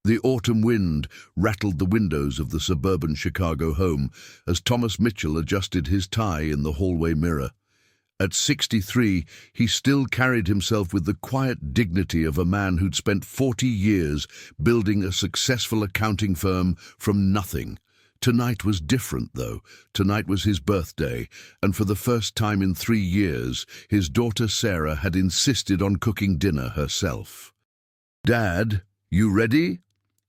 The autumn wind rattled the windows of the suburban Chicago home as Thomas Mitchell adjusted his tie in the hallway mirror. At 63, he still carried himself with the quiet dignity of a man who'd spent 40 years building a successful accounting firm from nothing. Tonight was different, though. Tonight was his birthday, and for the first time in 3 years, his daughter Sarah had insisted on cooking dinner herself. "Dad, you ready?"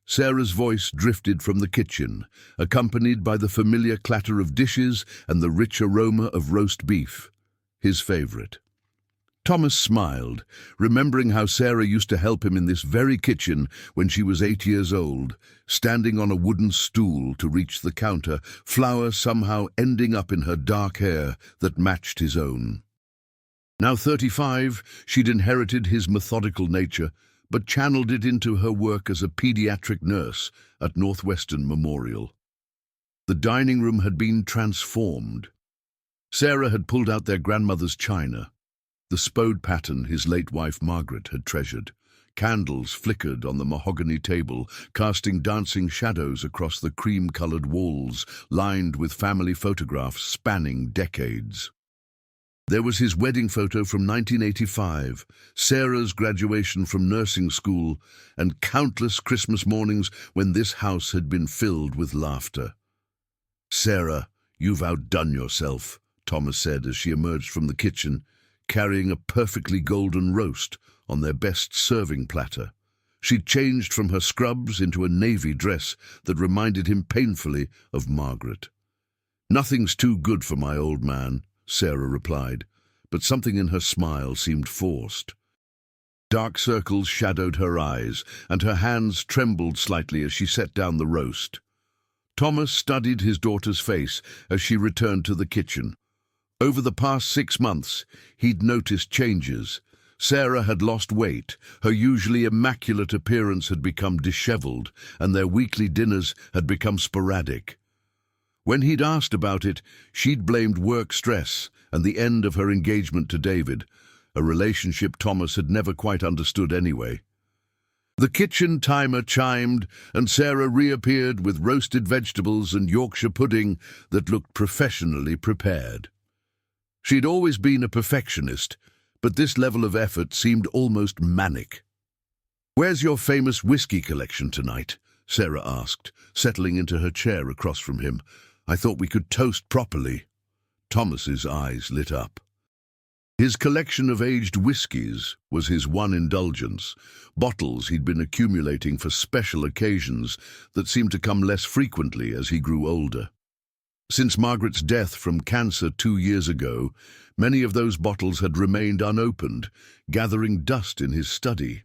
Sarah's voice drifted from the kitchen, accompanied by the familiar clatter of dishes and the rich aroma of roast beef, his favorite. Thomas smiled, remembering how Sarah used to help him in this very kitchen when she was 8 years old, standing on a wooden stool to reach the counter, flour somehow ending up in her dark hair that matched his own. Now 35, she'd inherited his methodical nature, but channeled it into her work as a pediatric nurse at Northwestern Memorial. The dining room had been transformed. Sarah had pulled out their grandmother's china, the spode pattern his late wife Margaret had treasured. Candles flickered on the mahogany table, casting dancing shadows across the cream-colored walls, lined with family photographs spanning decades. There was his wedding photo from 1985, Sarah's graduation from nursing school, and countless Christmas mornings when this house had been filled with laughter. "Sarah, you've outdone yourself," Thomas said as she emerged from the kitchen, carrying a perfectly golden roast on their best serving platter. She'd changed from her scrubs into a navy dress that reminded him painfully of Margaret. "Nothing's too good for my old man," Sarah replied, but something in her smile seemed forced. Dark circles shadowed her eyes, and her hands trembled slightly as she set down the roast. Thomas studied his daughter's face as she returned to the kitchen. Over the past 6 months, he'd noticed changes. Sarah had lost weight, her usually immaculate appearance had become disheveled, and their weekly dinners had become sporadic. When he'd asked about it, she'd blamed work stress and the end of her engagement to David, a relationship Thomas had never quite understood anyway. The kitchen timer chimed, and Sarah reappeared with roasted vegetables and Yorkshire pudding that looked professionally prepared. She'd always been a perfectionist, but this level of effort seemed almost manic. "Where's your famous whiskey collection tonight?" Sarah asked, settling into her chair across from him. "I thought we could toast properly." Thomas's eyes lit up. His collection of aged whiskies was his one indulgence, bottles he'd been accumulating for special occasions that seemed to come less frequently as he grew older. Since Margaret's death from cancer 2 years ago, many of those bottles had remained unopened, gathering dust in his study.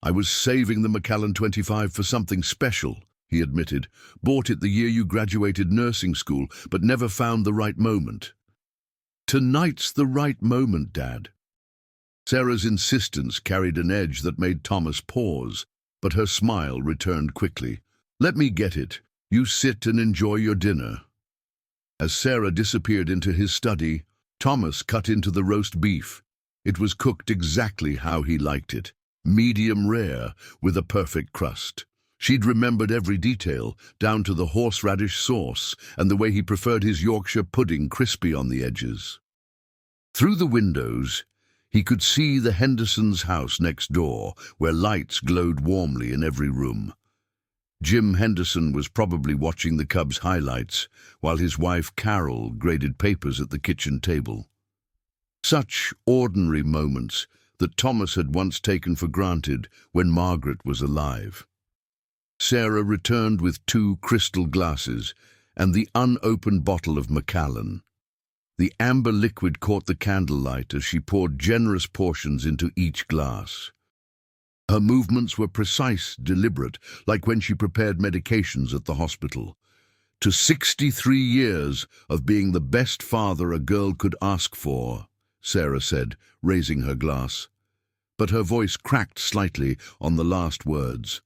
"I was saving the Macallan 25 for something special," he admitted. "Bought it the year you graduated nursing school, but never found the right moment." "Tonight's the right moment, Dad." Sarah's insistence carried an edge that made Thomas pause, but her smile returned quickly. "Let me get it. You sit and enjoy your dinner." As Sarah disappeared into his study, Thomas cut into the roast beef. It was cooked exactly how he liked it, medium rare with a perfect crust. She'd remembered every detail, down to the horseradish sauce and the way he preferred his Yorkshire pudding crispy on the edges. Through the windows, he could see the Hendersons' house next door, where lights glowed warmly in every room. Jim Henderson was probably watching the Cubs' highlights, while his wife Carol graded papers at the kitchen table. Such ordinary moments that Thomas had once taken for granted when Margaret was alive. Sarah returned with 2 crystal glasses and the unopened bottle of Macallan. The amber liquid caught the candlelight as she poured generous portions into each glass. Her movements were precise, deliberate, like when she prepared medications at the hospital. "To 63 years of being the best father a girl could ask for," Sarah said, raising her glass. But her voice cracked slightly on the last words.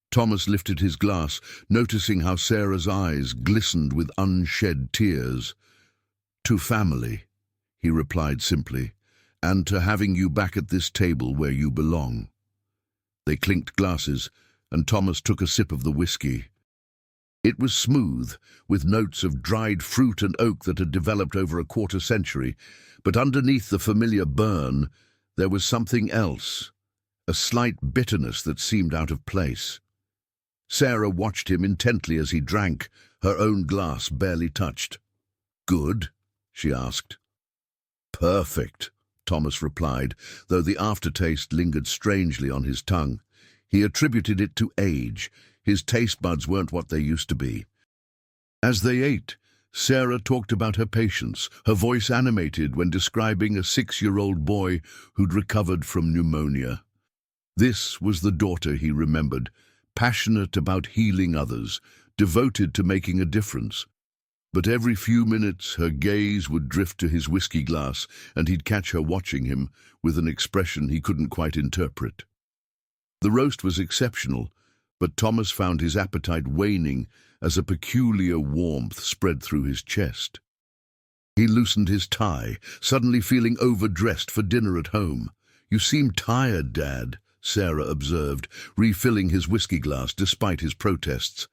Thomas lifted his glass, noticing how Sarah's eyes glistened with unshed tears. "To family," he replied simply, "and to having you back at this table where you belong." They clinked glasses, and Thomas took a sip of the whiskey. It was smooth, with notes of dried fruit and oak that had developed over a quarter-century, but underneath the familiar burn, there was something else, a slight bitterness that seemed out of place. Sarah watched him intently as he drank, her own glass barely touched. "Good?" she asked. "Perfect," Thomas replied, though the aftertaste lingered strangely on his tongue. He attributed it to age. His taste buds weren't what they used to be. As they ate, Sarah talked about her patients, her voice animated when describing a 6-year-old boy who'd recovered from pneumonia. This was the daughter he remembered, passionate about healing others, devoted to making a difference. But every few minutes her gaze would drift to his whiskey glass, and he'd catch her watching him with an expression he couldn't quite interpret. The roast was exceptional, but Thomas found his appetite waning as a peculiar warmth spread through his chest. He loosened his tie, suddenly feeling overdressed for dinner at home. "You seem tired, Dad," Sarah observed, refilling his whiskey glass despite his protests.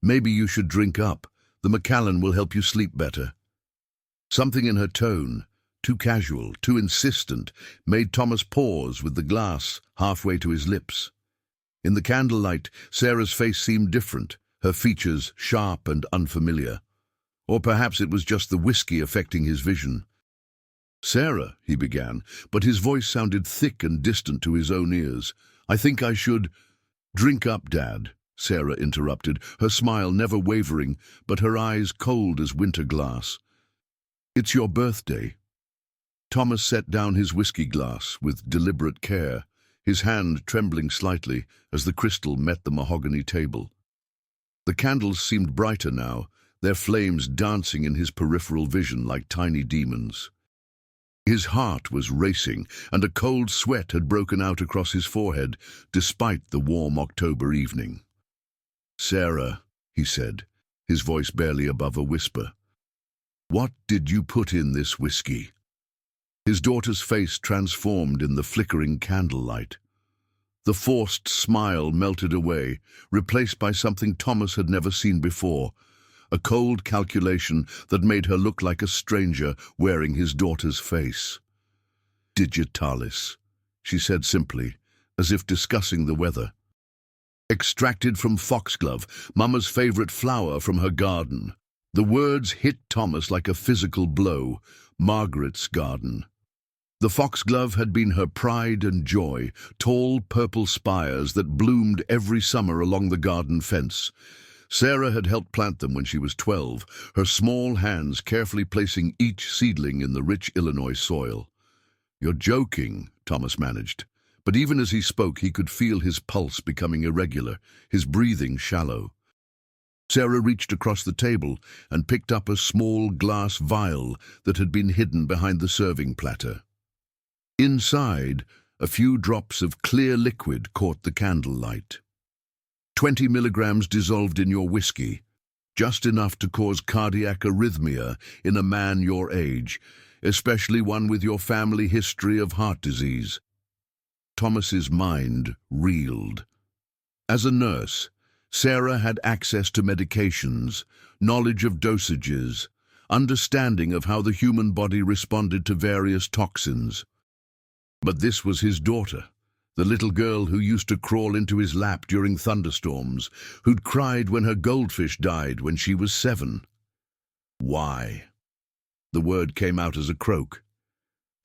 "Maybe you should drink up. The Macallan will help you sleep better." Something in her tone, too casual, too insistent, made Thomas pause with the glass halfway to his lips. In the candlelight, Sarah's face seemed different, her features sharp and unfamiliar. Or perhaps it was just the whiskey affecting his vision. "Sarah," he began, but his voice sounded thick and distant to his own ears. "I think I should—" "Drink up, Dad," Sarah interrupted, her smile never wavering, but her eyes cold as winter glass. "It's your birthday." Thomas set down his whiskey glass with deliberate care, his hand trembling slightly as the crystal met the mahogany table. The candles seemed brighter now, their flames dancing in his peripheral vision like tiny demons. His heart was racing, and a cold sweat had broken out across his forehead, despite the warm October evening. "Sarah," he said, his voice barely above a whisper, "what did you put in this whiskey?" His daughter's face transformed in the flickering candlelight. The forced smile melted away, replaced by something Thomas had never seen before, a cold calculation that made her look like a stranger wearing his daughter's face. "Digitalis," she said simply, as if discussing the weather. "Extracted from foxglove, Mama's favorite flower from her garden." The words hit Thomas like a physical blow. Margaret's garden. The foxglove had been her pride and joy, tall purple spires that bloomed every summer along the garden fence. Sarah had helped plant them when she was 12, her small hands carefully placing each seedling in the rich Illinois soil. "You're joking," Thomas managed. But even as he spoke, he could feel his pulse becoming irregular, his breathing shallow. Sarah reached across the table and picked up a small glass vial that had been hidden behind the serving platter. Inside, a few drops of clear liquid caught the candlelight. 20 milligrams dissolved in your whiskey, just enough to cause cardiac arrhythmia in a man your age, especially one with your family history of heart disease. Thomas's mind reeled. As a nurse, Sarah had access to medications, knowledge of dosages, understanding of how the human body responded to various toxins. But this was his daughter, the little girl who used to crawl into his lap during thunderstorms, who'd cried when her goldfish died when she was 7. "Why?" The word came out as a croak.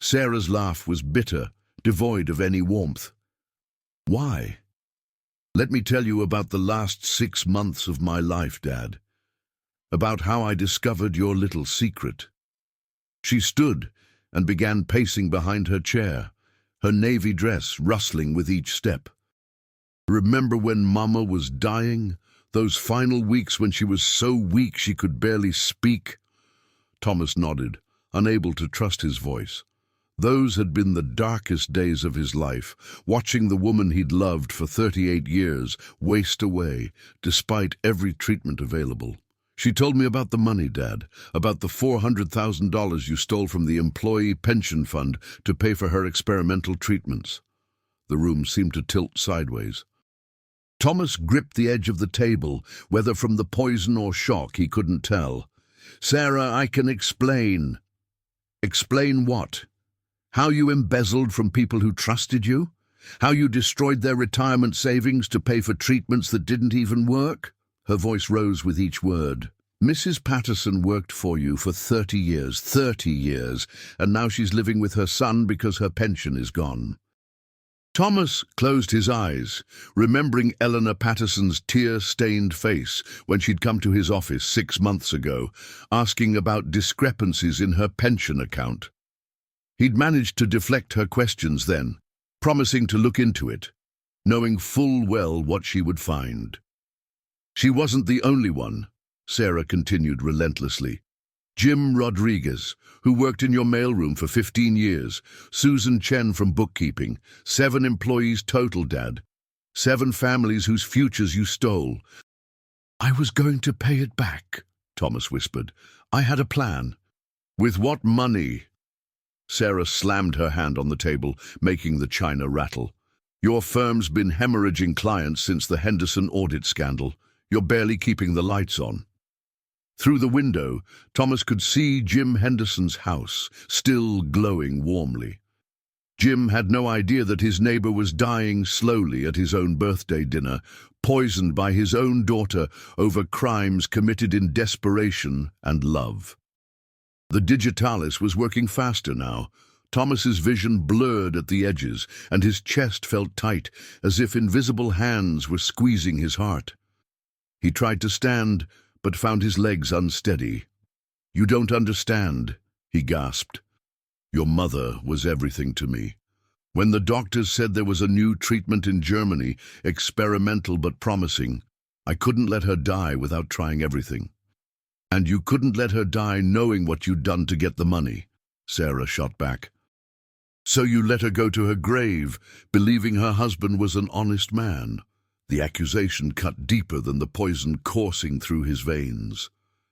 Sarah's laugh was bitter, devoid of any warmth. "Why? Let me tell you about the last 6 months of my life, Dad. About how I discovered your little secret." She stood and began pacing behind her chair, her navy dress rustling with each step. "Remember when Mama was dying? Those final weeks when she was so weak she could barely speak?" Thomas nodded, unable to trust his voice. Those had been the darkest days of his life, watching the woman he'd loved for 38 years waste away, despite every treatment available. "She told me about the money, Dad, about the $400,000 you stole from the employee pension fund to pay for her experimental treatments." The room seemed to tilt sideways. Thomas gripped the edge of the table, whether from the poison or shock he couldn't tell. "Sarah, I can explain." "Explain what? How you embezzled from people who trusted you? How you destroyed their retirement savings to pay for treatments that didn't even work?" Her voice rose with each word. "Mrs. Patterson worked for you for 30 years, and now she's living with her son because her pension is gone." Thomas closed his eyes, remembering Eleanor Patterson's tear-stained face when she'd come to his office 6 months ago, asking about discrepancies in her pension account. He'd managed to deflect her questions then, promising to look into it, knowing full well what she would find. "She wasn't the only one," Sarah continued relentlessly. "Jim Rodriguez, who worked in your mailroom for 15 years, Susan Chen from bookkeeping, 7 employees total, Dad. 7 families whose futures you stole." "I was going to pay it back," Thomas whispered. "I had a plan." "With what money?" Sarah slammed her hand on the table, making the china rattle. "Your firm's been hemorrhaging clients since the Henderson audit scandal. You're barely keeping the lights on." Through the window, Thomas could see Jim Henderson's house, still glowing warmly. Jim had no idea that his neighbor was dying slowly at his own birthday dinner, poisoned by his own daughter over crimes committed in desperation and love. The digitalis was working faster now. Thomas's vision blurred at the edges, and his chest felt tight, as if invisible hands were squeezing his heart. He tried to stand, but found his legs unsteady. "You don't understand," he gasped. "Your mother was everything to me. When the doctors said there was a new treatment in Germany, experimental but promising, I couldn't let her die without trying everything." "And you couldn't let her die knowing what you'd done to get the money," Sarah shot back. "So you let her go to her grave, believing her husband was an honest man." The accusation cut deeper than the poison coursing through his veins.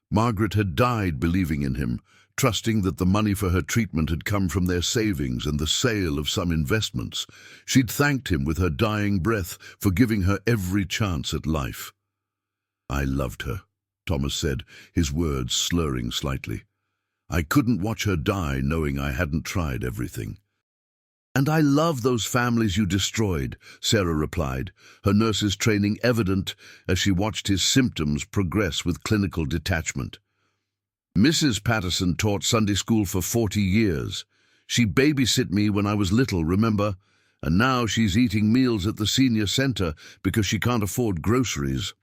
Margaret had died believing in him, trusting that the money for her treatment had come from their savings and the sale of some investments. She'd thanked him with her dying breath for giving her every chance at life. "I loved her," Thomas said, his words slurring slightly. "I couldn't watch her die knowing I hadn't tried everything." "And I love those families you destroyed," Sarah replied, her nurse's training evident as she watched his symptoms progress with clinical detachment. "Mrs. Patterson taught Sunday school for 40 years. She babysit me when I was little, remember? And now she's eating meals at the senior center because she can't afford groceries."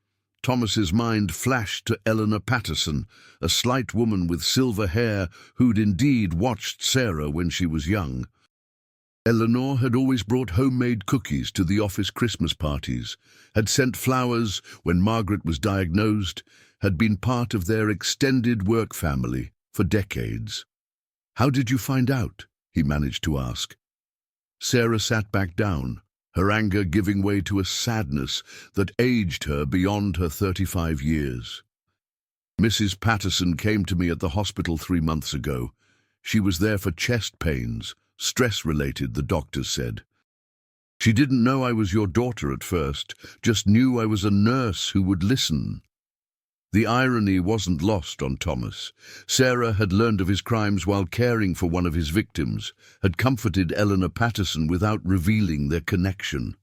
Thomas's mind flashed to Eleanor Patterson, a slight woman with silver hair who'd indeed watched Sarah when she was young. Eleanor had always brought homemade cookies to the office Christmas parties, had sent flowers when Margaret was diagnosed, had been part of their extended work family for decades. "How did you find out?" he managed to ask. Sarah sat back down, her anger giving way to a sadness that aged her beyond her 35 years. "Mrs. Patterson came to me at the hospital 3 months ago. She was there for chest pains. Stress-related, the doctors said. She didn't know I was your daughter at first, just knew I was a nurse who would listen." The irony wasn't lost on Thomas. Sarah had learned of his crimes while caring for one of his victims, had comforted Eleanor Patterson without revealing their connection.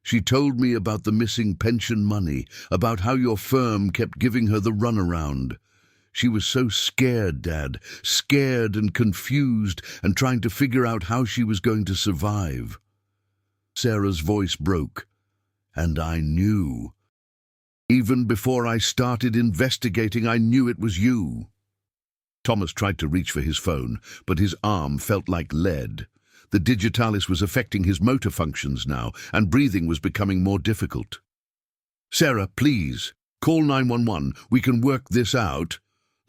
"She told me about the missing pension money, about how your firm kept giving her the runaround. She was so scared, Dad, scared and confused and trying to figure out how she was going to survive." Sarah's voice broke. "And I knew. Even before I started investigating, I knew it was you." Thomas tried to reach for his phone, but his arm felt like lead. The digitalis was affecting his motor functions now, and breathing was becoming more difficult. "Sarah, please, call 911. We can work this out.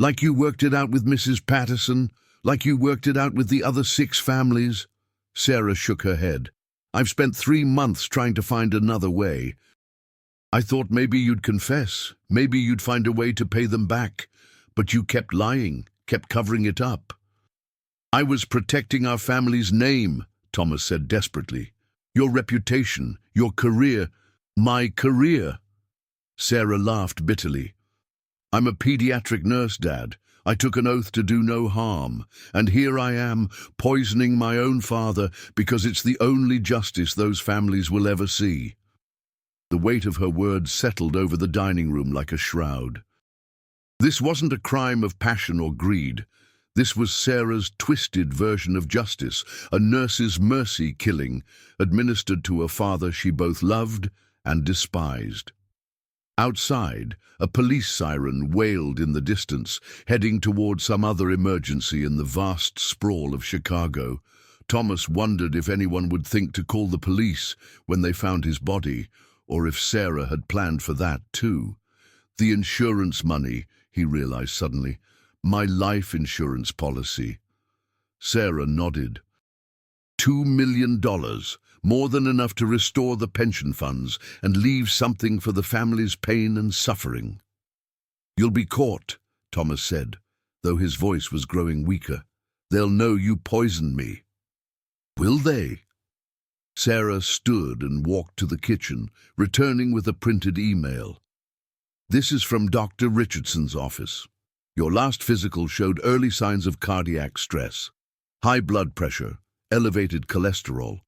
Like you worked it out with Mrs. Patterson, like you worked it out with the other 6 families." Sarah shook her head. "I've spent 3 months trying to find another way. I thought maybe you'd confess, maybe you'd find a way to pay them back, but you kept lying, kept covering it up." "I was protecting our family's name," Thomas said desperately. "Your reputation, your career. My career. Sarah laughed bitterly. I'm a pediatric nurse, Dad. I took an oath to do no harm, and here I am, poisoning my own father because it's the only justice those families will ever see. The weight of her words settled over the dining room like a shroud. This wasn't a crime of passion or greed. This was Sarah's twisted version of justice, a nurse's mercy killing, administered to a father she both loved and despised. Outside, a police siren wailed in the distance, heading toward some other emergency in the vast sprawl of Chicago. Thomas wondered if anyone would think to call the police when they found his body, or if Sarah had planned for that too. The insurance money, he realized suddenly. My life insurance policy. Sarah nodded. $2 million, more than enough to restore the pension funds and leave something for the family's pain and suffering. You'll be caught, Thomas said, though his voice was growing weaker. They'll know you poisoned me. Will they? Sarah stood and walked to the kitchen, returning with a printed email. This is from Dr. Richardson's office. Your last physical showed early signs of cardiac stress, high blood pressure, elevated cholesterol,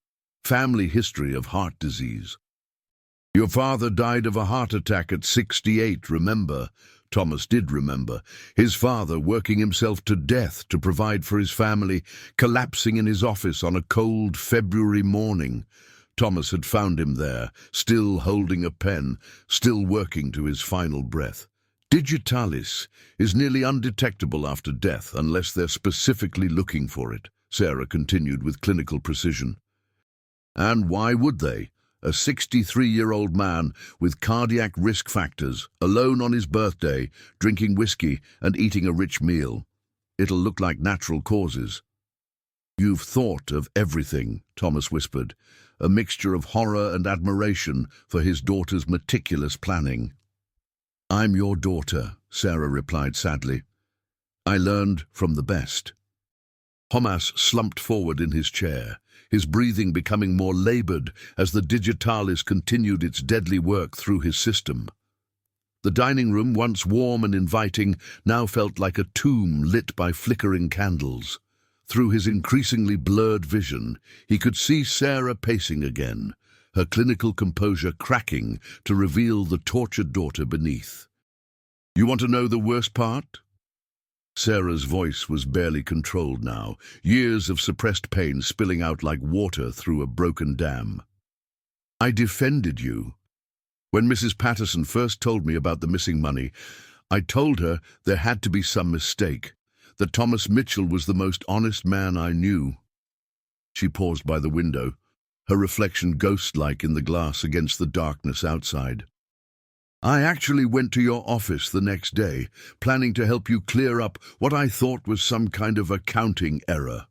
family history of heart disease. Your father died of a heart attack at 68, remember? Thomas did remember. His father working himself to death to provide for his family, collapsing in his office on a cold February morning. Thomas had found him there, still holding a pen, still working to his final breath. Digitalis is nearly undetectable after death unless they're specifically looking for it, Sarah continued with clinical precision. And why would they? A 63-year-old man with cardiac risk factors, alone on his birthday, drinking whiskey and eating a rich meal. It'll look like natural causes. You've thought of everything, Thomas whispered, a mixture of horror and admiration for his daughter's meticulous planning. I'm your daughter, Sarah replied sadly. I learned from the best. Thomas slumped forward in his chair, his breathing becoming more labored as the digitalis continued its deadly work through his system. The dining room, once warm and inviting, now felt like a tomb lit by flickering candles. Through his increasingly blurred vision, he could see Sarah pacing again, her clinical composure cracking to reveal the tortured daughter beneath. You want to know the worst part? Sarah's voice was barely controlled now, years of suppressed pain spilling out like water through a broken dam. I defended you. When Mrs. Patterson first told me about the missing money, I told her there had to be some mistake, that Thomas Mitchell was the most honest man I knew. She paused by the window, her reflection ghost-like in the glass against the darkness outside. I actually went to your office the next day, planning to help you clear up what I thought was some kind of accounting error.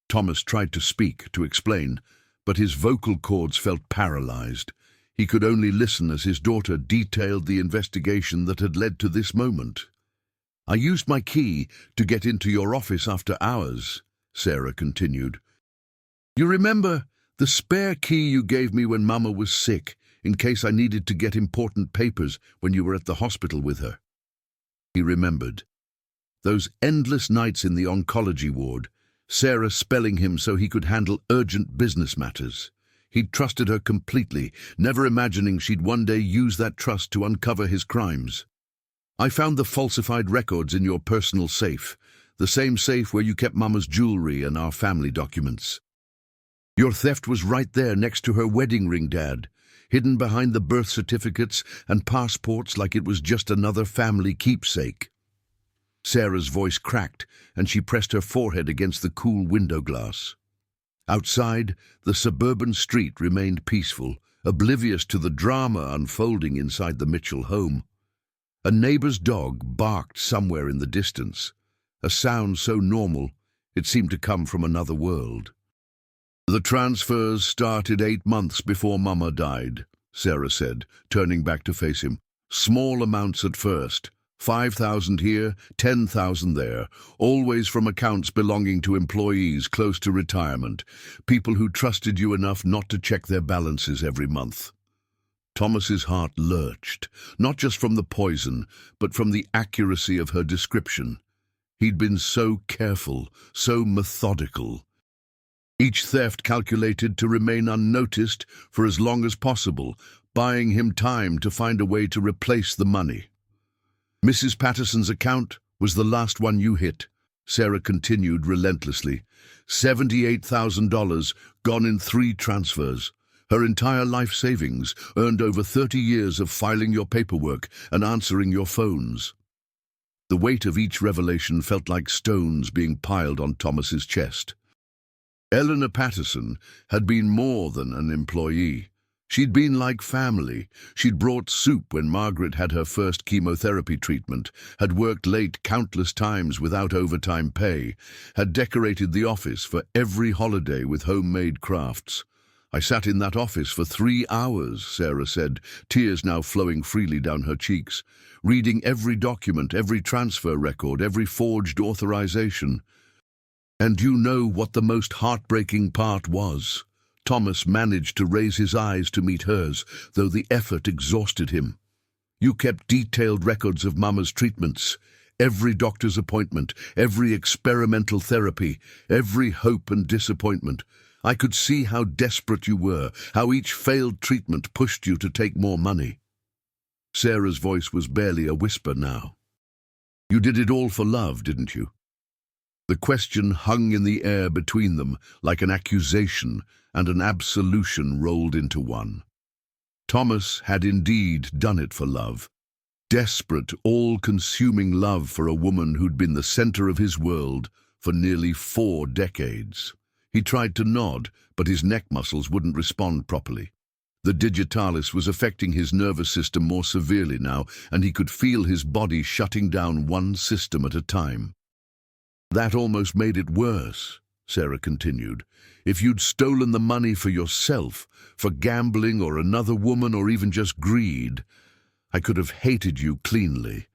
Thomas tried to speak, to explain, but his vocal cords felt paralyzed. He could only listen as his daughter detailed the investigation that had led to this moment. I used my key to get into your office after hours, Sarah continued. You remember the spare key you gave me when Mama was sick, in case I needed to get important papers when you were at the hospital with her? He remembered. Those endless nights in the oncology ward, Sarah spelling him so he could handle urgent business matters. He'd trusted her completely, never imagining she'd one day use that trust to uncover his crimes. I found the falsified records in your personal safe, the same safe where you kept Mama's jewelry and our family documents. Your theft was right there next to her wedding ring, Dad, hidden behind the birth certificates and passports like it was just another family keepsake. Sarah's voice cracked, and she pressed her forehead against the cool window glass. Outside, the suburban street remained peaceful, oblivious to the drama unfolding inside the Mitchell home. A neighbor's dog barked somewhere in the distance, a sound so normal it seemed to come from another world. The transfers started 8 months before Mama died, Sarah said, turning back to face him. Small amounts at first, 5,000 here, 10,000 there, always from accounts belonging to employees close to retirement, people who trusted you enough not to check their balances every month. Thomas's heart lurched, not just from the poison, but from the accuracy of her description. He'd been so careful, so methodical. Each theft calculated to remain unnoticed for as long as possible, buying him time to find a way to replace the money. Mrs. Patterson's account was the last one you hit, Sarah continued relentlessly. $78,000 gone in 3 transfers. Her entire life savings, earned over 30 years of filing your paperwork and answering your phones. The weight of each revelation felt like stones being piled on Thomas's chest. Eleanor Patterson had been more than an employee. She'd been like family. She'd brought soup when Margaret had her first chemotherapy treatment, had worked late countless times without overtime pay, had decorated the office for every holiday with homemade crafts. I sat in that office for 3 hours, Sarah said, tears now flowing freely down her cheeks, reading every document, every transfer record, every forged authorization. And you know what the most heartbreaking part was? Thomas managed to raise his eyes to meet hers, though the effort exhausted him. You kept detailed records of Mama's treatments, every doctor's appointment, every experimental therapy, every hope and disappointment. I could see how desperate you were, how each failed treatment pushed you to take more money. Sarah's voice was barely a whisper now. You did it all for love, didn't you? The question hung in the air between them like an accusation and an absolution rolled into one. Thomas had indeed done it for love. Desperate, all-consuming love for a woman who'd been the center of his world for nearly 4 decades. He tried to nod, but his neck muscles wouldn't respond properly. The digitalis was affecting his nervous system more severely now, and he could feel his body shutting down one system at a time. That almost made it worse, Sarah continued. If you'd stolen the money for yourself, for gambling or another woman or even just greed, I could have hated you cleanly.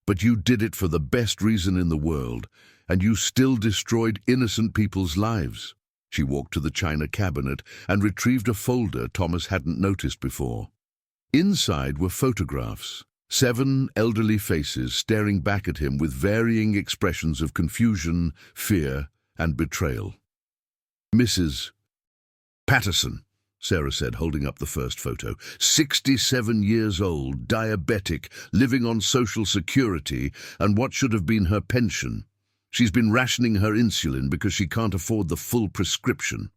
But you did it for the best reason in the world, and you still destroyed innocent people's lives. She walked to the china cabinet and retrieved a folder Thomas hadn't noticed before. Inside were photographs, 7 elderly faces staring back at him with varying expressions of confusion, fear, and betrayal. Mrs. Patterson, Sarah said, holding up the first photo, 67 years old, diabetic, living on Social Security and what should have been her pension. She's been rationing her insulin because she can't afford the full prescription.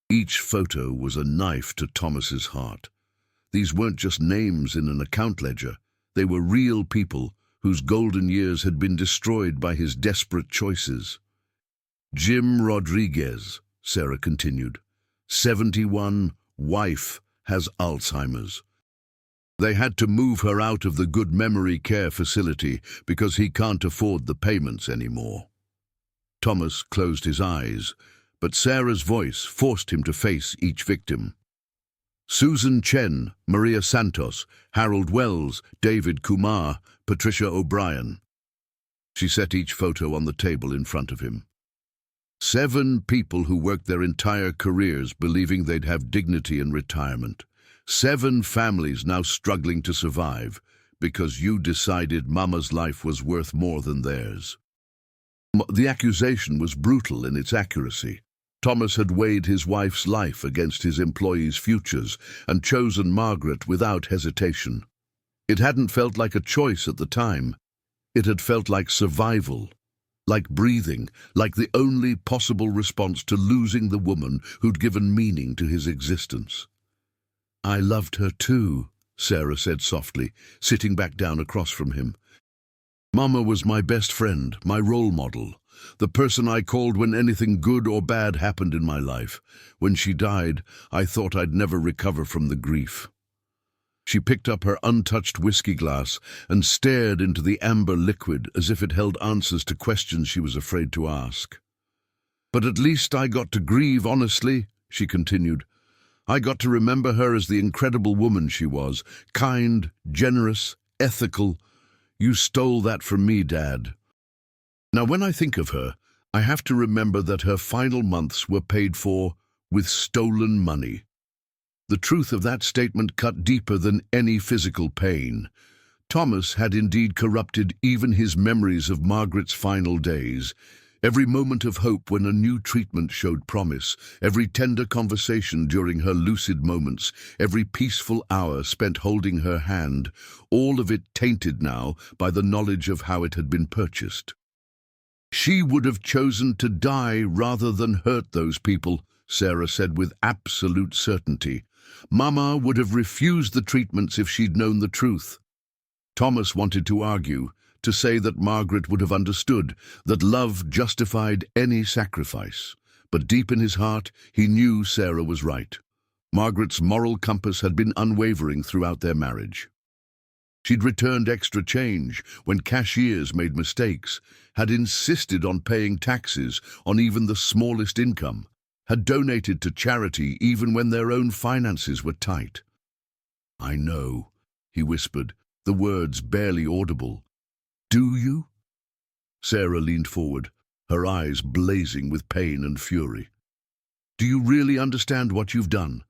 Each photo was a knife to Thomas's heart. These weren't just names in an account ledger. They were real people whose golden years had been destroyed by his desperate choices. Jim Rodriguez, Sarah continued, 71, wife, has Alzheimer's. They had to move her out of the good memory care facility because he can't afford the payments anymore. Thomas closed his eyes, but Sarah's voice forced him to face each victim. Susan Chen, Maria Santos, Harold Wells, David Kumar, Patricia O'Brien. She set each photo on the table in front of him. 7 people who worked their entire careers believing they'd have dignity in retirement. 7 families now struggling to survive because you decided Mama's life was worth more than theirs. The accusation was brutal in its accuracy. Thomas had weighed his wife's life against his employees' futures and chosen Margaret without hesitation. It hadn't felt like a choice at the time. It had felt like survival, like breathing, like the only possible response to losing the woman who'd given meaning to his existence. I loved her too, Sarah said softly, sitting back down across from him. Mama was my best friend, my role model, the person I called when anything good or bad happened in my life. When she died, I thought I'd never recover from the grief. She picked up her untouched whiskey glass and stared into the amber liquid as if it held answers to questions she was afraid to ask. But at least I got to grieve honestly, she continued. I got to remember her as the incredible woman she was, kind, generous, ethical. You stole that from me, Dad. Now, when I think of her, I have to remember that her final months were paid for with stolen money. The truth of that statement cut deeper than any physical pain. Thomas had indeed corrupted even his memories of Margaret's final days. Every moment of hope when a new treatment showed promise, every tender conversation during her lucid moments, every peaceful hour spent holding her hand, all of it tainted now by the knowledge of how it had been purchased. She would have chosen to die rather than hurt those people, Sarah said with absolute certainty. Mama would have refused the treatments if she'd known the truth. Thomas wanted to argue, to say that Margaret would have understood, that love justified any sacrifice. But deep in his heart, he knew Sarah was right. Margaret's moral compass had been unwavering throughout their marriage. She'd returned extra change when cashiers made mistakes, had insisted on paying taxes on even the smallest income, had donated to charity even when their own finances were tight. "I know," he whispered, the words barely audible. "Do you?" Sarah leaned forward, her eyes blazing with pain and fury. "Do you really understand what you've done?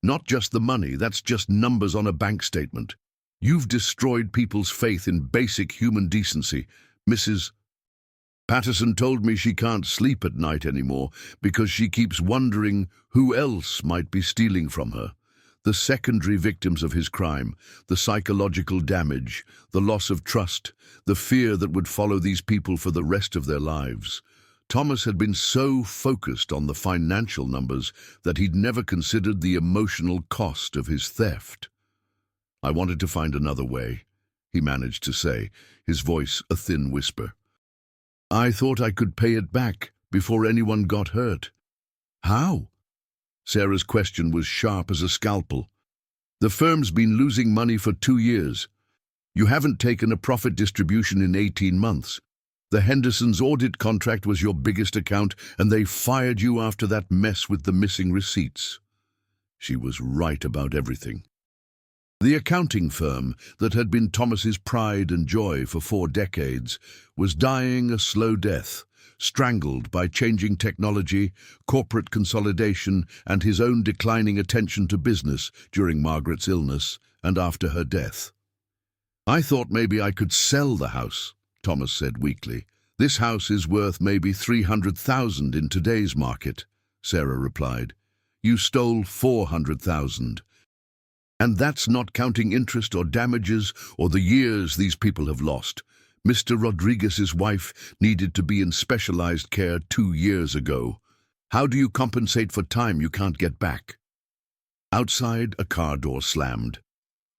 Not just the money, that's just numbers on a bank statement. You've destroyed people's faith in basic human decency. Mrs. Patterson told me she can't sleep at night anymore because she keeps wondering who else might be stealing from her. The secondary victims of his crime, the psychological damage, the loss of trust, the fear that would follow these people for the rest of their lives. Thomas had been so focused on the financial numbers that he'd never considered the emotional cost of his theft. "I wanted to find another way," he managed to say, his voice a thin whisper. "I thought I could pay it back before anyone got hurt." "How?" Sarah's question was sharp as a scalpel. "The firm's been losing money for 2 years. You haven't taken a profit distribution in 18 months. The Hendersons' audit contract was your biggest account, and they fired you after that mess with the missing receipts." She was right about everything. The accounting firm that had been Thomas's pride and joy for 4 decades was dying a slow death, strangled by changing technology, corporate consolidation, and his own declining attention to business during Margaret's illness and after her death. "I thought maybe I could sell the house," Thomas said weakly. "This house is worth maybe 300,000 in today's market," Sarah replied. "You stole 400,000. And that's not counting interest or damages or the years these people have lost. Mr. Rodriguez's wife needed to be in specialized care 2 years ago. How do you compensate for time you can't get back?" Outside, a car door slammed,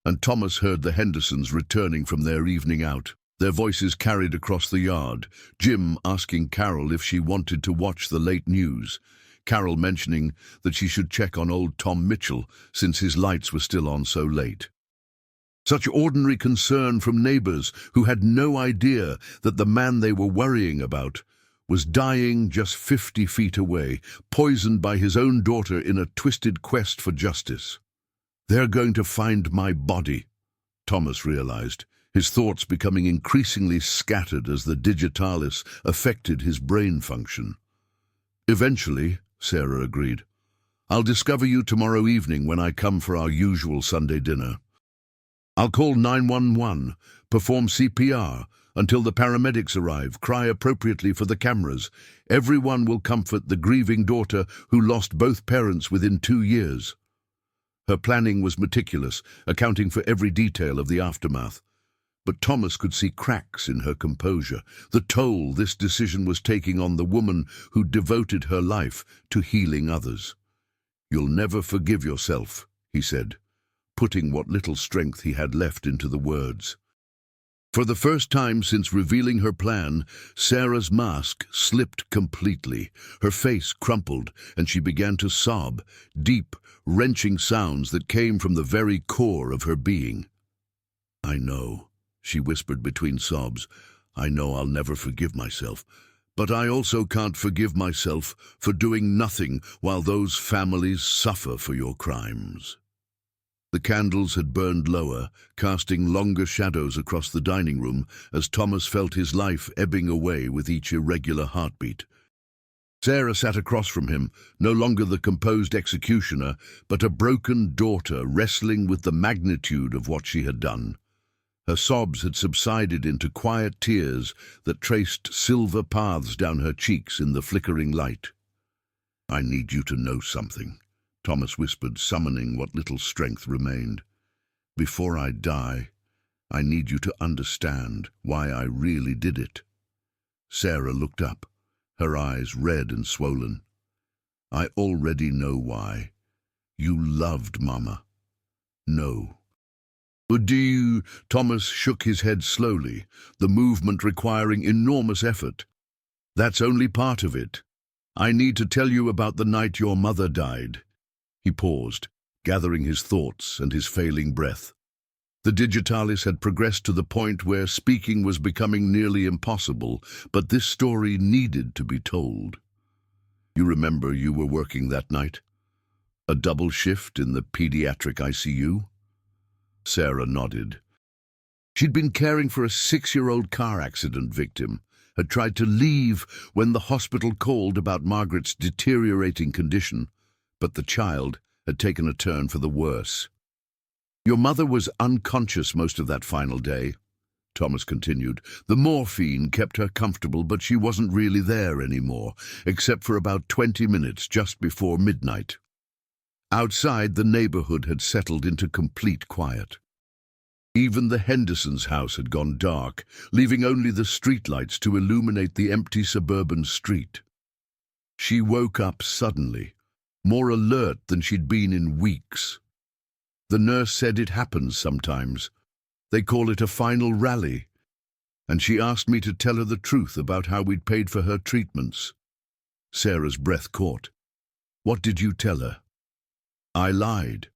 and Thomas heard the Hendersons returning from their evening out. Their voices carried across the yard, Jim asking Carol if she wanted to watch the late news, Carol mentioning that she should check on old Tom Mitchell since his lights were still on so late. Such ordinary concern from neighbors who had no idea that the man they were worrying about was dying just 50 feet away, poisoned by his own daughter in a twisted quest for justice. "They're going to find my body," Thomas realized, his thoughts becoming increasingly scattered as the digitalis affected his brain function. "Eventually," Sarah agreed. "I'll discover you tomorrow evening when I come for our usual Sunday dinner. I'll call 911, perform CPR, until the paramedics arrive, cry appropriately for the cameras. Everyone will comfort the grieving daughter who lost both parents within 2 years. Her planning was meticulous, accounting for every detail of the aftermath. But Thomas could see cracks in her composure, the toll this decision was taking on the woman who devoted her life to healing others. "You'll never forgive yourself," he said, putting what little strength he had left into the words. For the first time since revealing her plan, Sarah's mask slipped completely. Her face crumpled, and she began to sob, deep, wrenching sounds that came from the very core of her being. "I know," she whispered between sobs. "I know I'll never forgive myself. But I also can't forgive myself for doing nothing while those families suffer for your crimes." The candles had burned lower, casting longer shadows across the dining room as Thomas felt his life ebbing away with each irregular heartbeat. Sarah sat across from him, no longer the composed executioner, but a broken daughter wrestling with the magnitude of what she had done. Her sobs had subsided into quiet tears that traced silver paths down her cheeks in the flickering light. "I need you to know something," Thomas whispered, summoning what little strength remained. "Before I die, I need you to understand why I really did it." Sarah looked up, her eyes red and swollen. "I already know why. You loved Mama." "No." "But do you—" Thomas shook his head slowly, the movement requiring enormous effort. "That's only part of it. I need to tell you about the night your mother died." He paused, gathering his thoughts and his failing breath. The digitalis had progressed to the point where speaking was becoming nearly impossible, but this story needed to be told. "You remember you were working that night? A double shift in the pediatric ICU?" Sarah nodded. She'd been caring for a 6-year-old car accident victim, had tried to leave when the hospital called about Margaret's deteriorating condition, but the child had taken a turn for the worse. "Your mother was unconscious most of that final day," Thomas continued. "The morphine kept her comfortable, but she wasn't really there anymore, except for about 20 minutes just before midnight. Outside, the neighborhood had settled into complete quiet. Even the Hendersons' house had gone dark, leaving only the streetlights to illuminate the empty suburban street. She woke up suddenly, more alert than she'd been in weeks. The nurse said it happens sometimes. They call it a final rally. And she asked me to tell her the truth about how we'd paid for her treatments." Sarah's breath caught. "What did you tell her?" "I lied."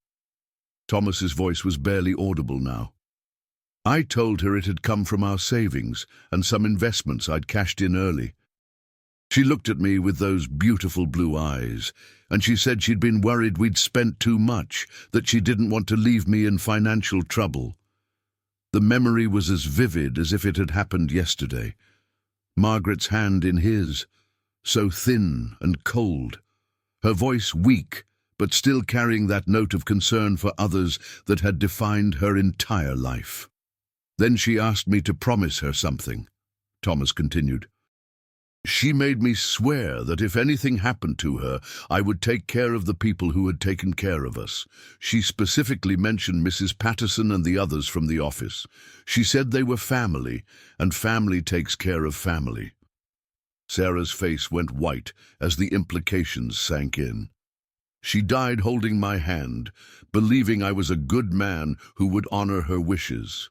Thomas's voice was barely audible now. "I told her it had come from our savings and some investments I'd cashed in early. She looked at me with those beautiful blue eyes, and she said she'd been worried we'd spent too much, that she didn't want to leave me in financial trouble." The memory was as vivid as if it had happened yesterday. Margaret's hand in his, so thin and cold, her voice weak, but still carrying that note of concern for others that had defined her entire life. "Then she asked me to promise her something," Thomas continued. "She made me swear that if anything happened to her, I would take care of the people who had taken care of us. She specifically mentioned Mrs. Patterson and the others from the office. She said they were family, and family takes care of family." Sarah's face went white as the implications sank in. "She died holding my hand, believing I was a good man who would honor her wishes.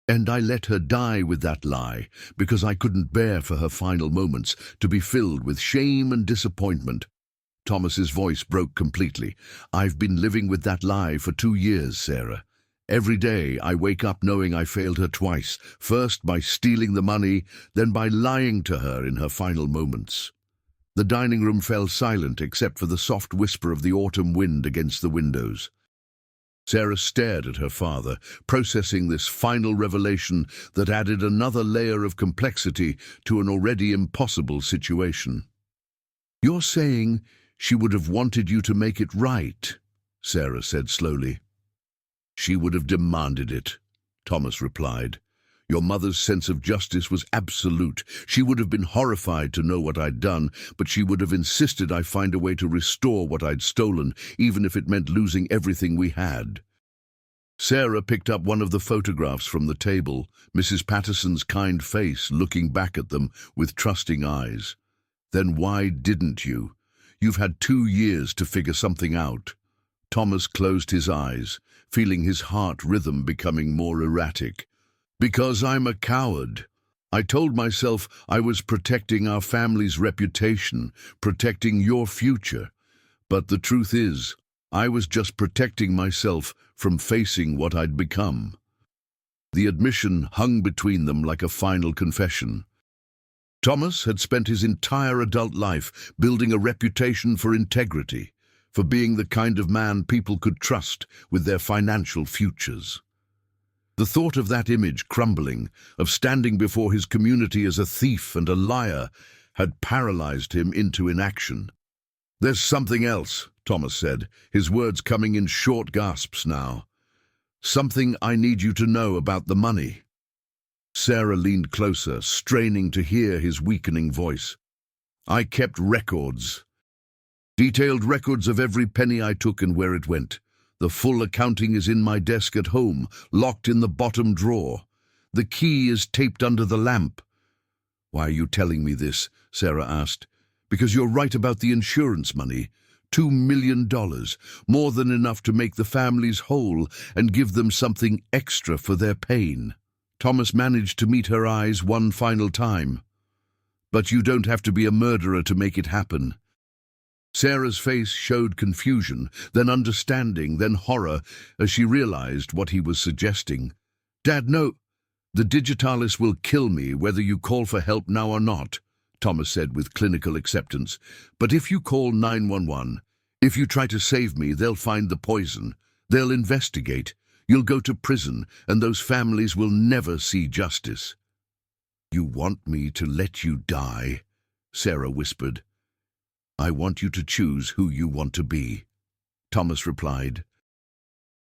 And I let her die with that lie, because I couldn't bear for her final moments to be filled with shame and disappointment." Thomas's voice broke completely. "I've been living with that lie for 2 years, Sarah. Every day I wake up knowing I failed her twice, first by stealing the money, then by lying to her in her final moments." The dining room fell silent except for the soft whisper of the autumn wind against the windows. Sarah stared at her father, processing this final revelation that added another layer of complexity to an already impossible situation. "You're saying she would have wanted you to make it right," Sarah said slowly. "She would have demanded it," Thomas replied. "Your mother's sense of justice was absolute. She would have been horrified to know what I'd done, but she would have insisted I find a way to restore what I'd stolen, even if it meant losing everything we had." Sarah picked up one of the photographs from the table, Mrs. Patterson's kind face looking back at them with trusting eyes. "Then why didn't you? You've had 2 years to figure something out." Thomas closed his eyes, feeling his heart rhythm becoming more erratic. "Because I'm a coward. I told myself I was protecting our family's reputation, protecting your future. But the truth is, I was just protecting myself from facing what I'd become." The admission hung between them like a final confession. Thomas had spent his entire adult life building a reputation for integrity, for being the kind of man people could trust with their financial futures. The thought of that image crumbling, of standing before his community as a thief and a liar, had paralyzed him into inaction. "There's something else," Thomas said, his words coming in short gasps now. "Something I need you to know about the money." Sarah leaned closer, straining to hear his weakening voice. "I kept records. Detailed records of every penny I took and where it went. The full accounting is in my desk at home, locked in the bottom drawer. The key is taped under the lamp." "Why are you telling me this?" Sarah asked. "Because you're right about the insurance money. $2 million, more than enough to make the families whole and give them something extra for their pain." Thomas managed to meet her eyes one final time. "But you don't have to be a murderer to make it happen." Sarah's face showed confusion, then understanding, then horror, as she realized what he was suggesting. "Dad, no. The Digitalis will kill me whether you call for help now or not," Thomas said with clinical acceptance. "But if you call 911, if you try to save me, they'll find the poison. They'll investigate. You'll go to prison, and those families will never see justice." "You want me to let you die?" Sarah whispered. "I want you to choose who you want to be," Thomas replied.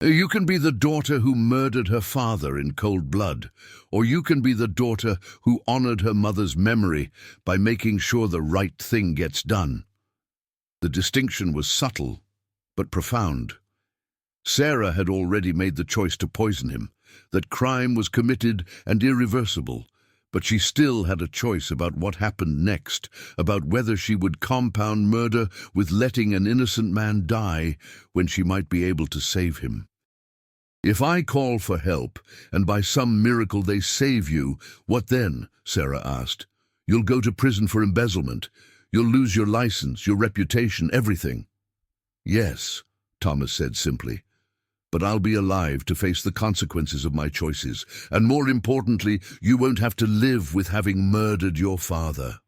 "You can be the daughter who murdered her father in cold blood, or you can be the daughter who honored her mother's memory by making sure the right thing gets done." The distinction was subtle, but profound. Sarah had already made the choice to poison him, that crime was committed and irreversible, but she still had a choice about what happened next, about whether she would compound murder with letting an innocent man die when she might be able to save him. "If I call for help, and by some miracle they save you, what then?" Sarah asked. "You'll go to prison for embezzlement. You'll lose your license, your reputation, everything." "Yes," Thomas said simply. "But I'll be alive to face the consequences of my choices, and more importantly, you won't have to live with having murdered your father."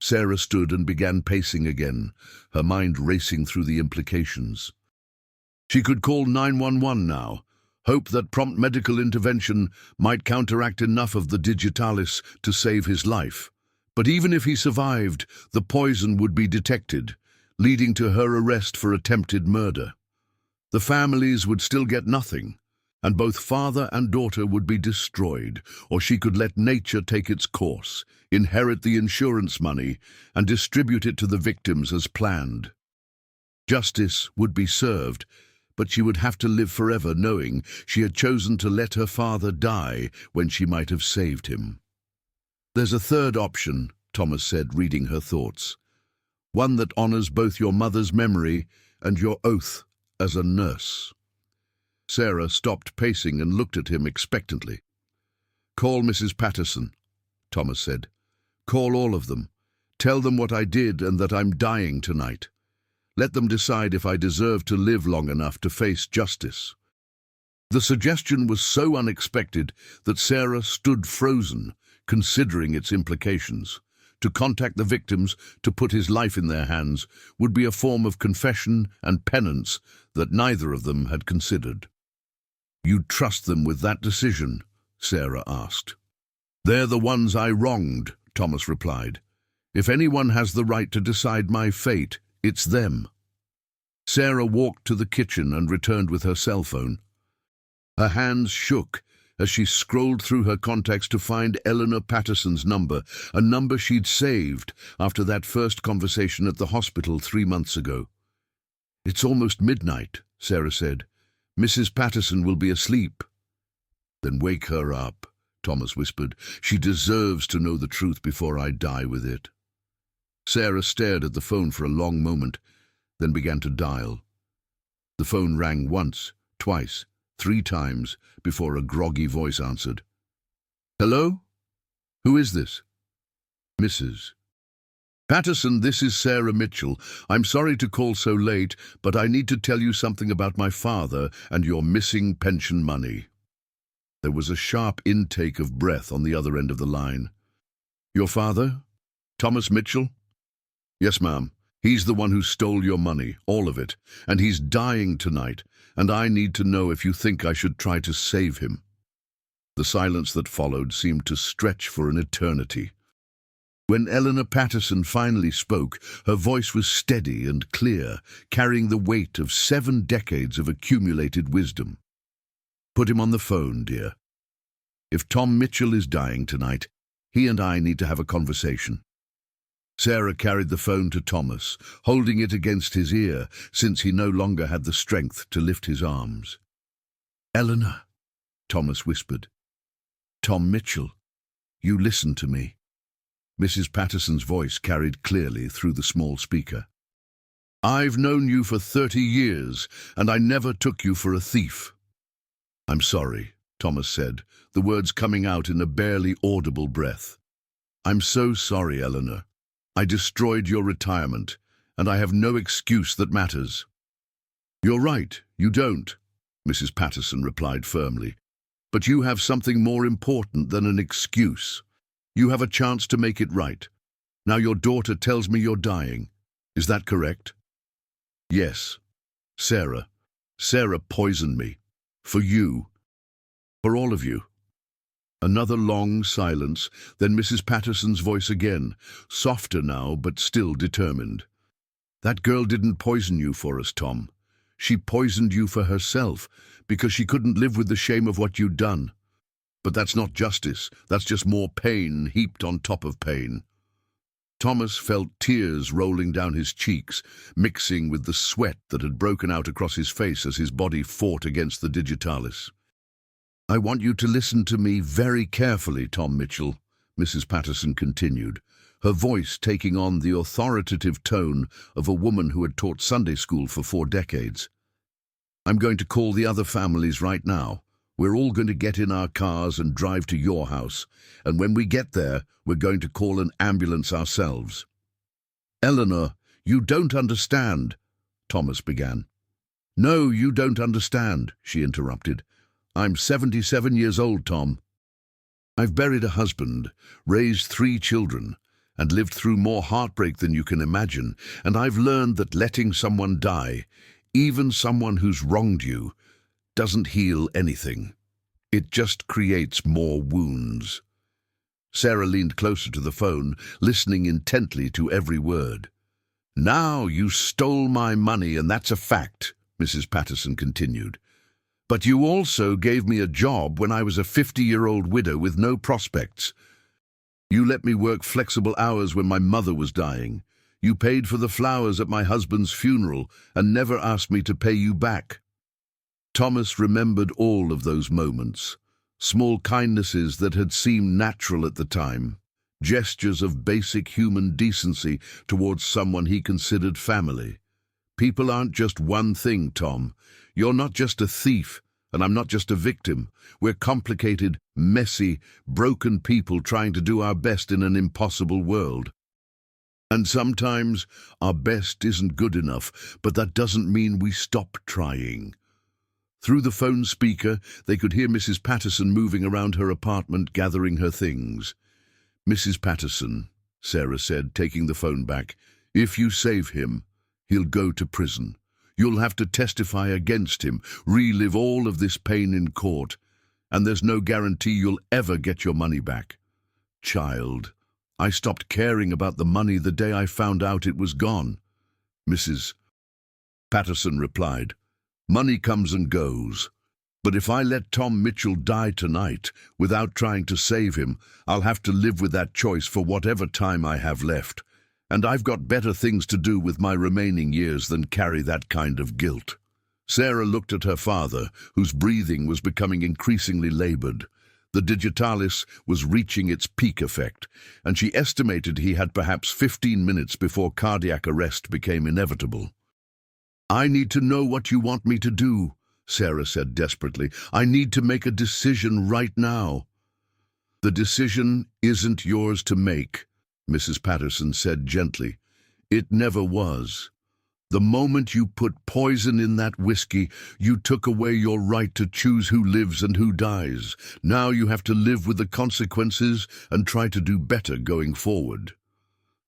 Sarah stood and began pacing again, her mind racing through the implications. She could call 911 now, hope that prompt medical intervention might counteract enough of the Digitalis to save his life. But even if he survived, the poison would be detected, leading to her arrest for attempted murder. The families would still get nothing, and both father and daughter would be destroyed, or she could let nature take its course, inherit the insurance money, and distribute it to the victims as planned. Justice would be served, but she would have to live forever knowing she had chosen to let her father die when she might have saved him. "There's a third option," Thomas said, reading her thoughts. "One that honors both your mother's memory and your oath as a nurse." Sarah stopped pacing and looked at him expectantly. "Call Mrs. Patterson," Thomas said. "Call all of them. Tell them what I did and that I'm dying tonight. Let them decide if I deserve to live long enough to face justice." The suggestion was so unexpected that Sarah stood frozen, considering its implications. To contact the victims, to put his life in their hands, would be a form of confession and penance that neither of them had considered. "You'd trust them with that decision?" Sarah asked. "They're the ones I wronged," Thomas replied. "If anyone has the right to decide my fate, it's them." Sarah walked to the kitchen and returned with her cell phone. Her hands shook as she scrolled through her contacts to find Eleanor Patterson's number, a number she'd saved after that first conversation at the hospital 3 months ago. "It's almost midnight," Sarah said. "Mrs. Patterson will be asleep." "Then wake her up," Thomas whispered. "She deserves to know the truth before I die with it." Sarah stared at the phone for a long moment, then began to dial. The phone rang once, twice, 3 times before a groggy voice answered. "Hello? Who is this?" "Mrs. Patterson, this is Sarah Mitchell. I'm sorry to call so late, but I need to tell you something about my father and your missing pension money." There was a sharp intake of breath on the other end of the line. "Your father? Thomas Mitchell?" "Yes, ma'am. He's the one who stole your money, all of it, and he's dying tonight, and I need to know if you think I should try to save him." The silence that followed seemed to stretch for an eternity. When Eleanor Patterson finally spoke, her voice was steady and clear, carrying the weight of 7 decades of accumulated wisdom. "Put him on the phone, dear. If Tom Mitchell is dying tonight, he and I need to have a conversation." Sarah carried the phone to Thomas, holding it against his ear, since he no longer had the strength to lift his arms. "Eleanor," Thomas whispered. "Tom Mitchell, you listen to me." Mrs. Patterson's voice carried clearly through the small speaker. "I've known you for 30 years, and I never took you for a thief." "I'm sorry," Thomas said, the words coming out in a barely audible breath. "I'm so sorry, Eleanor. I destroyed your retirement, and I have no excuse that matters." "You're right, you don't," Mrs. Patterson replied firmly. "But you have something more important than an excuse. You have a chance to make it right. Now your daughter tells me you're dying. Is that correct?" "Yes. Sarah. Sarah poisoned me. For you. For all of you." Another long silence, then Mrs. Patterson's voice again, softer now but still determined. "That girl didn't poison you for us, Tom. She poisoned you for herself, because she couldn't live with the shame of what you'd done. But that's not justice. That's just more pain heaped on top of pain." Thomas felt tears rolling down his cheeks, mixing with the sweat that had broken out across his face as his body fought against the digitalis. "I want you to listen to me very carefully, Tom Mitchell," Mrs. Patterson continued, her voice taking on the authoritative tone of a woman who had taught Sunday school for 4 decades. "I'm going to call the other families right now. We're all going to get in our cars and drive to your house, and when we get there, we're going to call an ambulance ourselves." "Eleanor, you don't understand," Thomas began. "No, you don't understand," she interrupted. "I'm 77 years old, Tom. I've buried a husband, raised 3 children, and lived through more heartbreak than you can imagine, and I've learned that letting someone die, even someone who's wronged you, doesn't heal anything. It just creates more wounds." Sarah leaned closer to the phone, listening intently to every word. "Now you stole my money, and that's a fact," Mrs. Patterson continued. "But you also gave me a job when I was a 50-year-old widow with no prospects. You let me work flexible hours when my mother was dying. You paid for the flowers at my husband's funeral and never asked me to pay you back." Thomas remembered all of those moments, small kindnesses that had seemed natural at the time, gestures of basic human decency towards someone he considered family. People aren't just one thing, Tom. You're not just a thief, and I'm not just a victim. We're complicated, messy, broken people trying to do our best in an impossible world. And sometimes our best isn't good enough, but that doesn't mean we stop trying. Through the phone speaker, they could hear Mrs. Patterson moving around her apartment, gathering her things. "Mrs. Patterson," Sarah said, taking the phone back, "if you save him, he'll go to prison. You'll have to testify against him, relive all of this pain in court, and there's no guarantee you'll ever get your money back. Child, I stopped caring about the money the day I found out it was gone." Mrs. Patterson replied, "Money comes and goes, but if I let Tom Mitchell die tonight without trying to save him, I'll have to live with that choice for whatever time I have left, and I've got better things to do with my remaining years than carry that kind of guilt." Sarah looked at her father, whose breathing was becoming increasingly labored. The digitalis was reaching its peak effect, and she estimated he had perhaps 15 minutes before cardiac arrest became inevitable. "I need to know what you want me to do," Sarah said desperately. "I need to make a decision right now." "The decision isn't yours to make," Mrs. Patterson said gently. "It never was. The moment you put poison in that whiskey, you took away your right to choose who lives and who dies. Now you have to live with the consequences and try to do better going forward."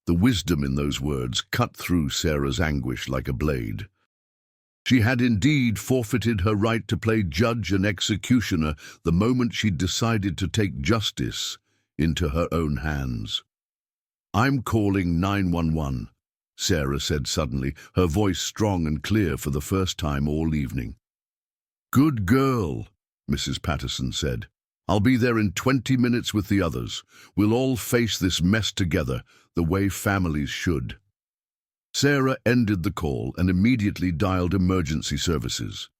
The wisdom in those words cut through Sarah's anguish like a blade. She had indeed forfeited her right to play judge and executioner the moment she decided to take justice into her own hands. "I'm calling 911, Sarah said suddenly, her voice strong and clear for the first time all evening. "Good girl," Mrs. Patterson said. "I'll be there in 20 minutes with the others. We'll all face this mess together, the way families should." Sarah ended the call and immediately dialed emergency services.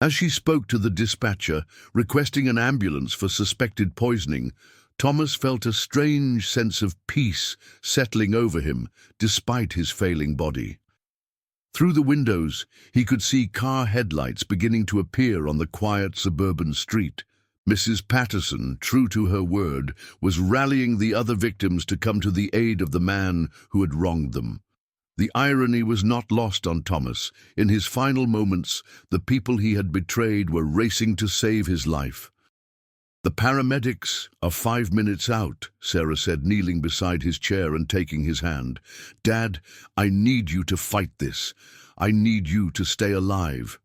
As she spoke to the dispatcher, requesting an ambulance for suspected poisoning, Thomas felt a strange sense of peace settling over him, despite his failing body. Through the windows, he could see car headlights beginning to appear on the quiet suburban street. Mrs. Patterson, true to her word, was rallying the other victims to come to the aid of the man who had wronged them. The irony was not lost on Thomas. In his final moments, the people he had betrayed were racing to save his life. "The paramedics are 5 minutes out," Sarah said, kneeling beside his chair and taking his hand. "Dad, I need you to fight this. I need you to stay alive."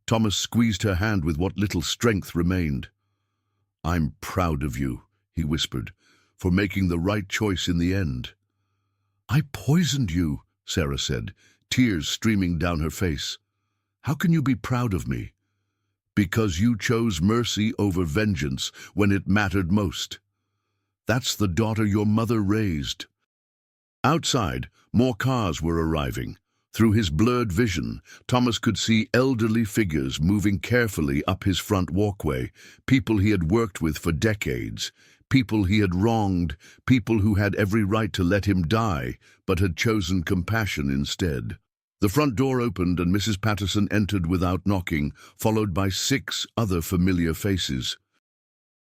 Thomas squeezed her hand with what little strength remained. "I'm proud of you," he whispered, "for making the right choice in the end." "I poisoned you," Sarah said, tears streaming down her face. "How can you be proud of me?" "Because you chose mercy over vengeance when it mattered most. That's the daughter your mother raised." Outside, more cars were arriving. Through his blurred vision, Thomas could see elderly figures moving carefully up his front walkway, people he had worked with for decades, people he had wronged, people who had every right to let him die, but had chosen compassion instead. The front door opened and Mrs. Patterson entered without knocking, followed by 6 other familiar faces.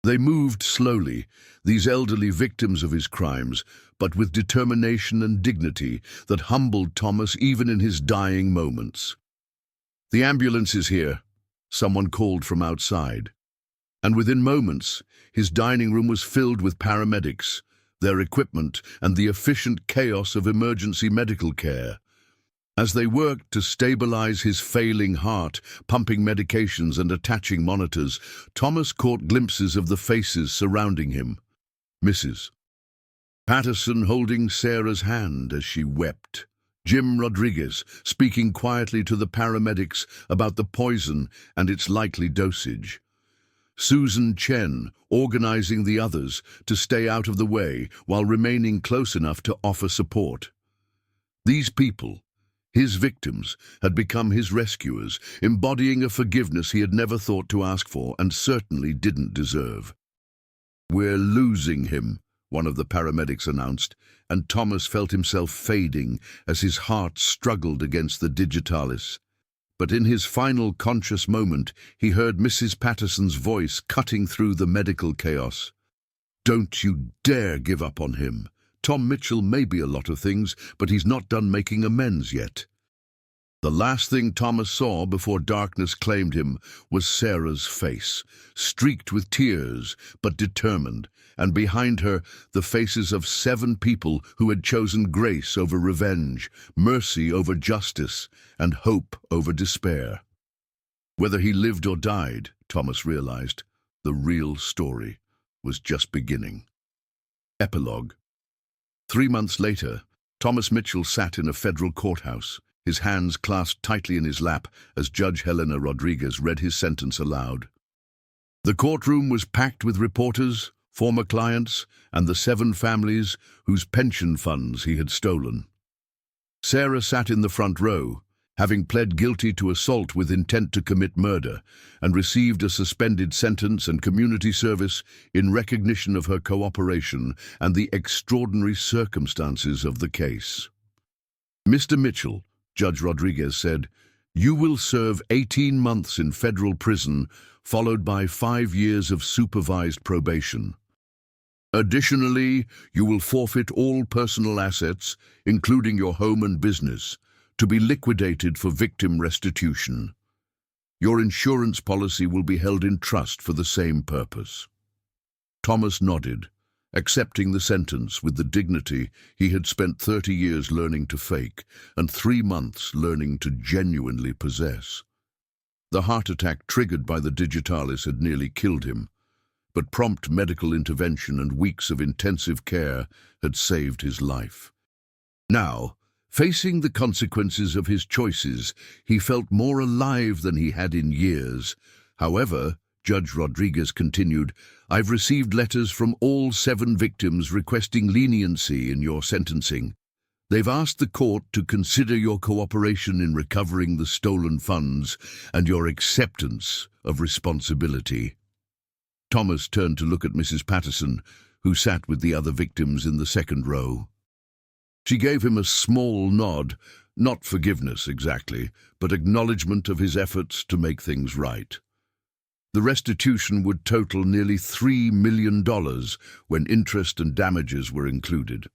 They moved slowly, these elderly victims of his crimes, but with determination and dignity that humbled Thomas even in his dying moments. "The ambulance is here," someone called from outside. And within moments, his dining room was filled with paramedics, their equipment, and the efficient chaos of emergency medical care. As they worked to stabilize his failing heart, pumping medications and attaching monitors, Thomas caught glimpses of the faces surrounding him. Mrs. Patterson holding Sarah's hand as she wept. Jim Rodriguez speaking quietly to the paramedics about the poison and its likely dosage. Susan Chen organizing the others to stay out of the way while remaining close enough to offer support. These people, his victims, had become his rescuers, embodying a forgiveness he had never thought to ask for and certainly didn't deserve. "We're losing him," one of the paramedics announced, and Thomas felt himself fading as his heart struggled against the digitalis. But in his final conscious moment, he heard Mrs. Patterson's voice cutting through the medical chaos. "Don't you dare give up on him. Tom Mitchell may be a lot of things, but he's not done making amends yet." The last thing Thomas saw before darkness claimed him was Sarah's face, streaked with tears but determined, and behind her the faces of 7 people who had chosen grace over revenge, mercy over justice, and hope over despair. Whether he lived or died, Thomas realized, the real story was just beginning. Epilogue. 3 months later, Thomas Mitchell sat in a federal courthouse, his hands clasped tightly in his lap as Judge Helena Rodriguez read his sentence aloud. The courtroom was packed with reporters, former clients, and the 7 families whose pension funds he had stolen. Sarah sat in the front row, having pled guilty to assault with intent to commit murder, and received a suspended sentence and community service in recognition of her cooperation and the extraordinary circumstances of the case. "Mr. Mitchell," Judge Rodriguez said, "you will serve 18 months in federal prison, followed by 5 years of supervised probation. Additionally, you will forfeit all personal assets, including your home and business, to be liquidated for victim restitution. Your insurance policy will be held in trust for the same purpose." Thomas nodded, accepting the sentence with the dignity he had spent 30 years learning to fake and 3 months learning to genuinely possess. The heart attack triggered by the digitalis had nearly killed him. but prompt medical intervention and weeks of intensive care had saved his life. Now, facing the consequences of his choices, he felt more alive than he had in years. However, Judge Rodriguez continued, "I've received letters from all 7 victims requesting leniency in your sentencing. They've asked the court to consider your cooperation in recovering the stolen funds and your acceptance of responsibility." Thomas turned to look at Mrs. Patterson, who sat with the other victims in the second row. She gave him a small nod, not forgiveness exactly, but acknowledgement of his efforts to make things right. The restitution would total nearly $3 million when interest and damages were included.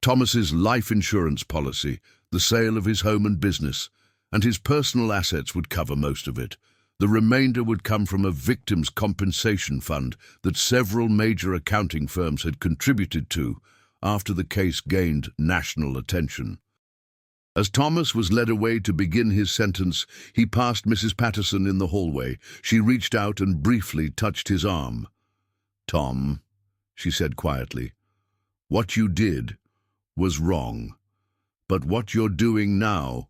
Thomas's life insurance policy, the sale of his home and business, and his personal assets would cover most of it. The remainder would come from a victims' compensation fund that several major accounting firms had contributed to after the case gained national attention. As Thomas was led away to begin his sentence, he passed Mrs. Patterson in the hallway. She reached out and briefly touched his arm. "Tom," she said quietly, "what you did was wrong, but what you're doing now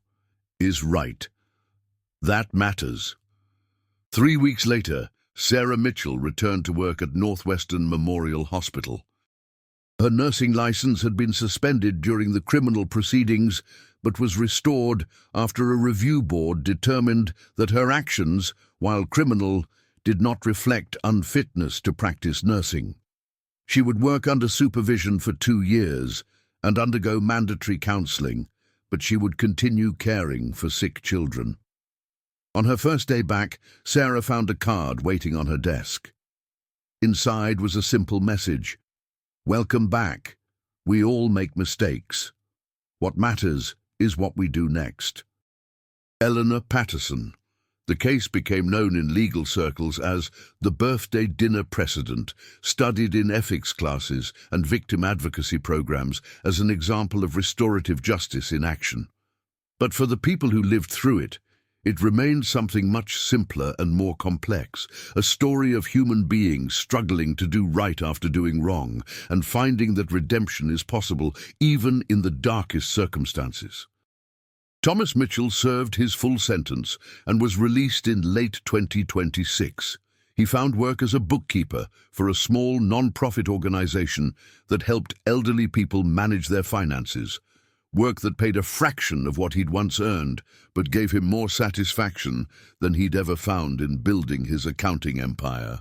is right. That matters." 3 weeks later, Sarah Mitchell returned to work at Northwestern Memorial Hospital. Her nursing license had been suspended during the criminal proceedings, but was restored after a review board determined that her actions, while criminal, did not reflect unfitness to practice nursing. She would work under supervision for 2 years and undergo mandatory counseling, but she would continue caring for sick children. On her first day back, Sarah found a card waiting on her desk. Inside was a simple message: "Welcome back. We all make mistakes. What matters is what we do next." Eleanor Patterson. The case became known in legal circles as the birthday dinner precedent, studied in ethics classes and victim advocacy programs as an example of restorative justice in action. But for the people who lived through it, it remained something much simpler and more complex, a story of human beings struggling to do right after doing wrong, and finding that redemption is possible even in the darkest circumstances. Thomas Mitchell served his full sentence and was released in late 2026. He found work as a bookkeeper for a small non-profit organization that helped elderly people manage their finances, work that paid a fraction of what he'd once earned, but gave him more satisfaction than he'd ever found in building his accounting empire.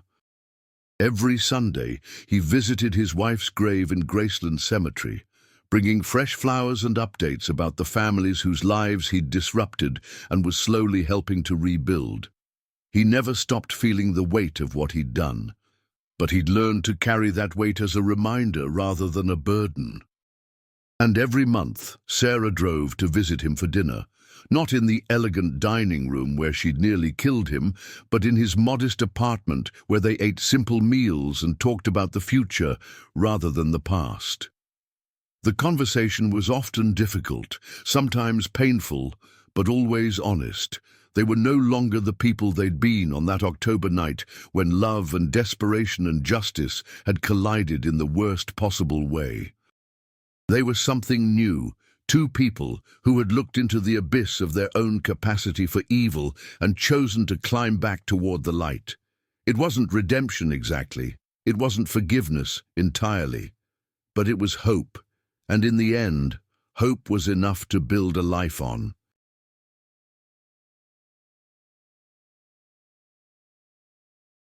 Every Sunday, he visited his wife's grave in Graceland Cemetery, bringing fresh flowers and updates about the families whose lives he'd disrupted and was slowly helping to rebuild. He never stopped feeling the weight of what he'd done, but he'd learned to carry that weight as a reminder rather than a burden. And every month, Sarah drove to visit him for dinner, not in the elegant dining room where she'd nearly killed him, but in his modest apartment where they ate simple meals and talked about the future rather than the past. The conversation was often difficult, sometimes painful, but always honest. They were no longer the people they'd been on that October night when love and desperation and justice had collided in the worst possible way. They were something new, 2 people who had looked into the abyss of their own capacity for evil and chosen to climb back toward the light. It wasn't redemption exactly, it wasn't forgiveness entirely, but it was hope. And in the end, hope was enough to build a life on.